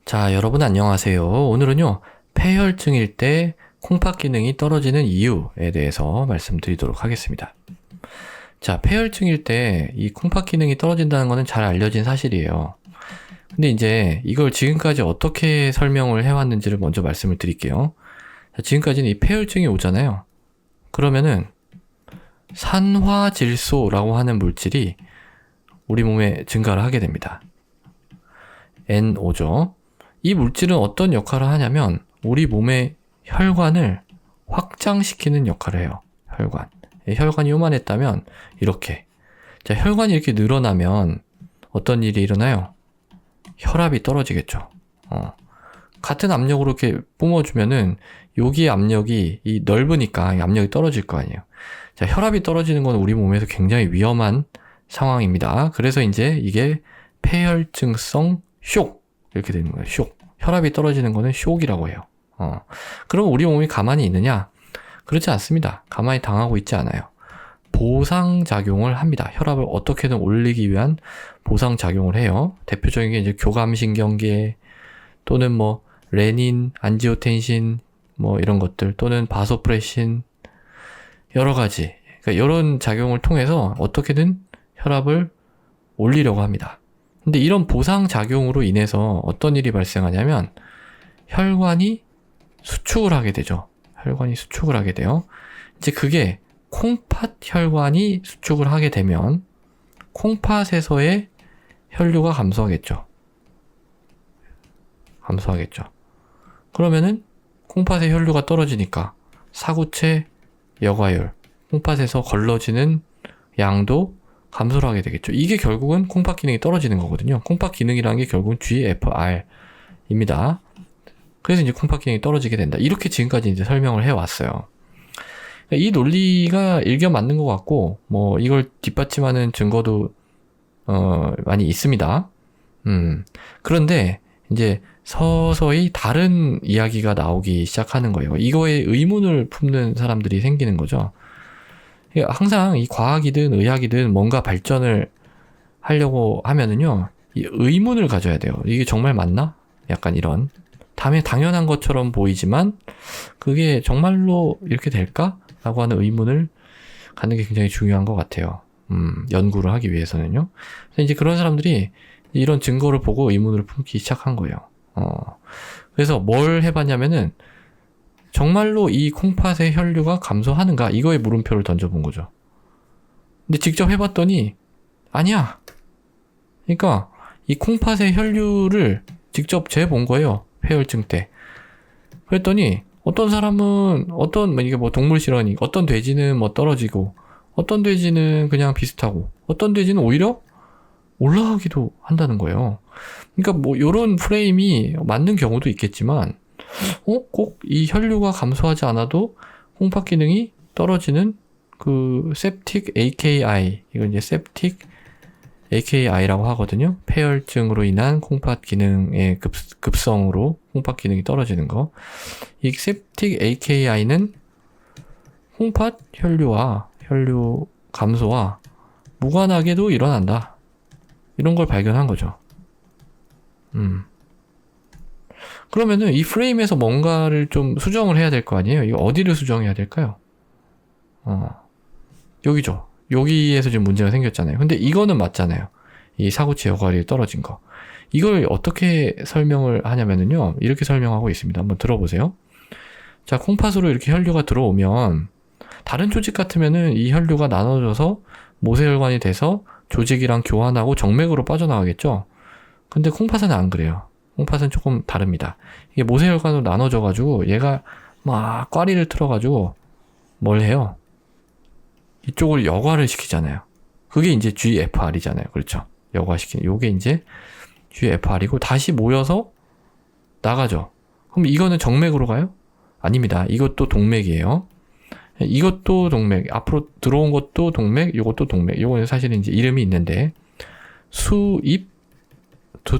자, 여러분 안녕하세요. 오늘은요, 폐혈증일 때 콩팥 기능이 떨어지는 이유에 대해서 말씀드리도록 하겠습니다. 자, 폐혈증일 때 이 콩팥 기능이 떨어진다는 것은 잘 알려진 사실이에요. 근데 이제 이걸 지금까지 어떻게 설명을 해왔는지를 먼저 말씀을 드릴게요. 자, 지금까지는 이 폐혈증이 오잖아요. 그러면은 산화질소라고 하는 물질이 우리 몸에 증가를 하게 됩니다. NO죠. 이 물질은 어떤 역할을 하냐면 우리 몸의 혈관을 확장시키는 역할을 해요. 혈관. 혈관이 요만했다면 이렇게. 자, 혈관이 이렇게 늘어나면 어떤 일이 일어나요? 혈압이 떨어지겠죠. 같은 압력으로 이렇게 뿜어주면은 여기의 압력이 이 넓으니까 이 압력이 떨어질 거 아니에요. 자, 혈압이 떨어지는 건 우리 몸에서 굉장히 위험한 상황입니다. 그래서 이제 이게 폐혈증성 쇼 이렇게 되는 거예요. 쇼. 혈압이 떨어지는 거는 쇼크라고 해요. 그럼 우리 몸이 가만히 있느냐? 그렇지 않습니다. 가만히 당하고 있지 않아요. 보상작용을 합니다. 혈압을 어떻게든 올리기 위한 보상작용을 해요. 대표적인 게 이제 교감신경계 또는 뭐 레닌, 안지오텐신 뭐 이런 것들 또는 바소프레신 여러 가지. 그러니까 이런 작용을 통해서 어떻게든 혈압을 올리려고 합니다. 근데 이런 보상작용으로 인해서 어떤 일이 발생하냐면 혈관이 수축을 하게 되죠. 혈관이 수축을 하게 돼요. 이제 그게 콩팥 혈관이 수축을 하게 되면 콩팥에서의 혈류가 감소하겠죠. 그러면은 콩팥의 혈류가 떨어지니까 사구체 여과율, 콩팥에서 걸러지는 양도 감소를 하게 되겠죠. 이게 결국은 콩팥 기능이 떨어지는 거거든요. 콩팥 기능이라는 게 결국은 GFR입니다. 그래서 이제 콩팥 기능이 떨어지게 된다. 이렇게 지금까지 이제 설명을 해왔어요. 이 논리가 일견 맞는 것 같고, 뭐, 이걸 뒷받침하는 증거도, 많이 있습니다. 그런데, 이제, 서서히 다른 이야기가 나오기 시작하는 거예요. 이거에 의문을 품는 사람들이 생기는 거죠. 항상 이 과학이든 의학이든 뭔가 발전을 하려고 하면은요, 이 의문을 가져야 돼요. 이게 정말 맞나? 약간 이런. 당연한 것처럼 보이지만, 그게 정말로 이렇게 될까? 라고 하는 의문을 갖는 게 굉장히 중요한 것 같아요. 연구를 하기 위해서는요. 그래서 이제 그런 사람들이 이런 증거를 보고 의문을 품기 시작한 거예요. 그래서 뭘 해봤냐면은, 정말로 이 콩팥의 혈류가 감소하는가? 이거에 물음표를 던져본 거죠. 근데 직접 해봤더니 아니야. 그러니까 이 콩팥의 혈류를 직접 재본 거예요. 폐혈증 때. 그랬더니 어떤 사람은 이게 뭐 동물 실험이 어떤 돼지는 뭐 떨어지고 어떤 돼지는 그냥 비슷하고 어떤 돼지는 오히려 올라가기도 한다는 거예요. 그러니까 뭐 이런 프레임이 맞는 경우도 있겠지만 꼭 이 혈류가 감소하지 않아도 콩팥 기능이 떨어지는 그 septic AKI, 이건 이제 septic AKI라고 하거든요. 폐혈증으로 인한 콩팥 기능의 급성으로 콩팥 기능이 떨어지는 거. 이 septic AKI는 콩팥 혈류 감소와 무관하게도 일어난다. 이런 걸 발견한 거죠. 그러면은 이 프레임에서 뭔가를 좀 수정을 해야 될 거 아니에요? 이거 어디를 수정해야 될까요? 여기죠. 여기에서 지금 문제가 생겼잖아요. 근데 이거는 맞잖아요. 이 사구체 여과율이 떨어진 거. 이걸 어떻게 설명을 하냐면은요. 이렇게 설명하고 있습니다. 한번 들어보세요. 자, 콩팥으로 이렇게 혈류가 들어오면 다른 조직 같으면은 이 혈류가 나눠져서 모세혈관이 돼서 조직이랑 교환하고 정맥으로 빠져나가겠죠? 근데 콩팥은 안 그래요. 콩팥은 조금 다릅니다. 이게 모세혈관으로 나눠져가지고 얘가 막 꽈리를 틀어가지고 뭘 해요? 이쪽을 여과를 시키잖아요. 그게 이제 GFR이잖아요. 그렇죠? 여과시키는. 요게 이제 GFR이고 다시 모여서 나가죠. 그럼 이거는 정맥으로 가요? 아닙니다. 이것도 동맥이에요. 이것도 동맥. 앞으로 들어온 것도 동맥, 요것도 동맥. 요거는 사실은 이제 이름이 있는데 수입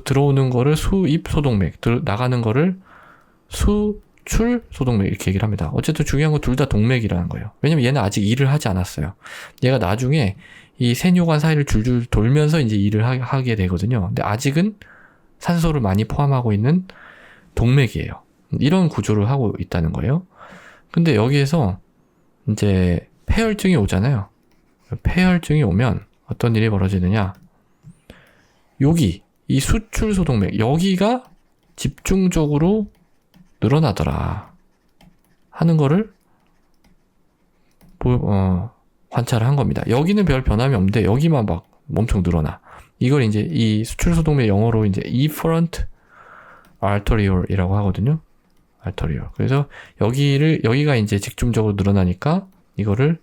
들어오는 거를 수입 소동맥, 나가는 거를 수출 소동맥 이렇게 얘기를 합니다. 어쨌든 중요한 건 둘 다 동맥이라는 거예요. 왜냐면 얘는 아직 일을 하지 않았어요. 얘가 나중에 이 세뇨관 사이를 줄줄 돌면서 이제 일을 하게 되거든요. 근데 아직은 산소를 많이 포함하고 있는 동맥이에요. 이런 구조를 하고 있다는 거예요. 근데 여기에서 이제 폐혈증이 오잖아요. 폐혈증이 오면 어떤 일이 벌어지느냐. 여기, 이 수출소동맥, 여기가 집중적으로 늘어나더라 하는 거를 관찰을 한 겁니다. 여기는 별 변함이 없는데 여기만 막 엄청 늘어나. 이걸 이제 이 수출소동맥 영어로 이제 efferent arteriol이라고 하거든요. arteriol. 그래서 여기가 이제 집중적으로 늘어나니까 이거를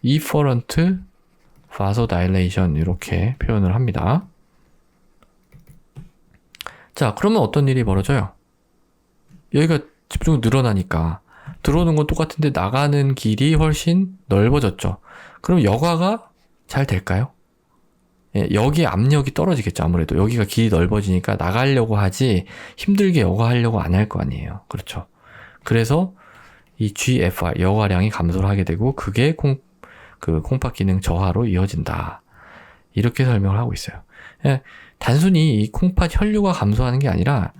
efferent vasodilation 이렇게 표현을 합니다. 자, 그러면 어떤 일이 벌어져요? 여기가 집중적으로 늘어나니까 들어오는 건 똑같은데 나가는 길이 훨씬 넓어졌죠. 그럼 여과가 잘 될까요? 예, 여기에 압력이 떨어지겠죠. 아무래도 여기가 길이 넓어지니까 나가려고 하지 힘들게 여과하려고 안 할 거 아니에요. 그렇죠. 그래서 이 GFR 여과량이 감소를 하게 되고 그게 콩팥 기능 저하로 이어진다. 이렇게 설명을 하고 있어요. 예, 단순히 이 콩팥 혈류가 감소하는 게 아니라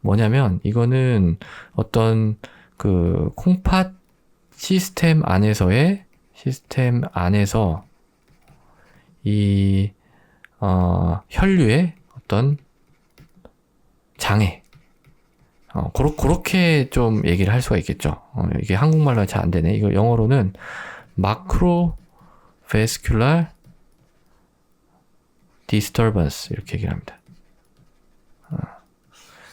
뭐냐면 이거는 어떤 그 콩팥 시스템 안에서 이 혈류의 어떤 장애 그렇게 좀 얘기를 할 수가 있겠죠. 이게 한국말로 잘 안 되네. 이거 영어로는 macrovascular disturbance 이렇게 얘기를 합니다.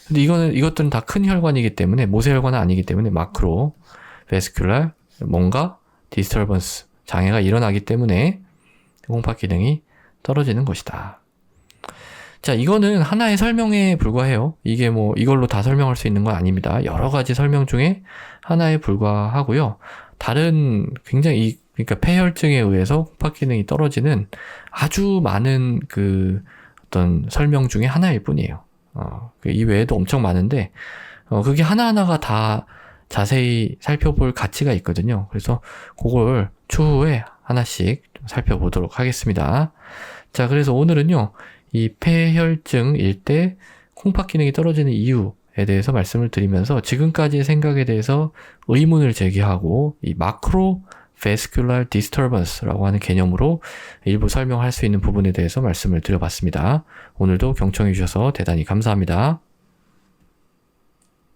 근데 이것들은 다 큰 혈관이기 때문에 모세혈관은 아니기 때문에 macrovascular 뭔가 disturbance 장애가 일어나기 때문에 콩팥 기능이 떨어지는 것이다. 자, 이거는 하나의 설명에 불과해요. 이게 뭐 이걸로 다 설명할 수 있는 건 아닙니다. 여러 가지 설명 중에 하나에 불과하고요. 다른 굉장히 그러니까 폐혈증에 의해서 콩팥 기능이 떨어지는 아주 많은 그 어떤 설명 중에 하나일 뿐이에요. 이 외에도 엄청 많은데 그게 하나하나가 다 자세히 살펴볼 가치가 있거든요. 그래서 그걸 추후에 하나씩 좀 살펴보도록 하겠습니다. 자, 그래서 오늘은요, 이 폐혈증일 때 콩팥 기능이 떨어지는 이유에 대해서 말씀을 드리면서 지금까지의 생각에 대해서 의문을 제기하고 이 macrovascular disturbance라고 하는 개념으로 일부 설명할 수 있는 부분에 대해서 말씀을 드려봤습니다. 오늘도 경청해 주셔서 대단히 감사합니다.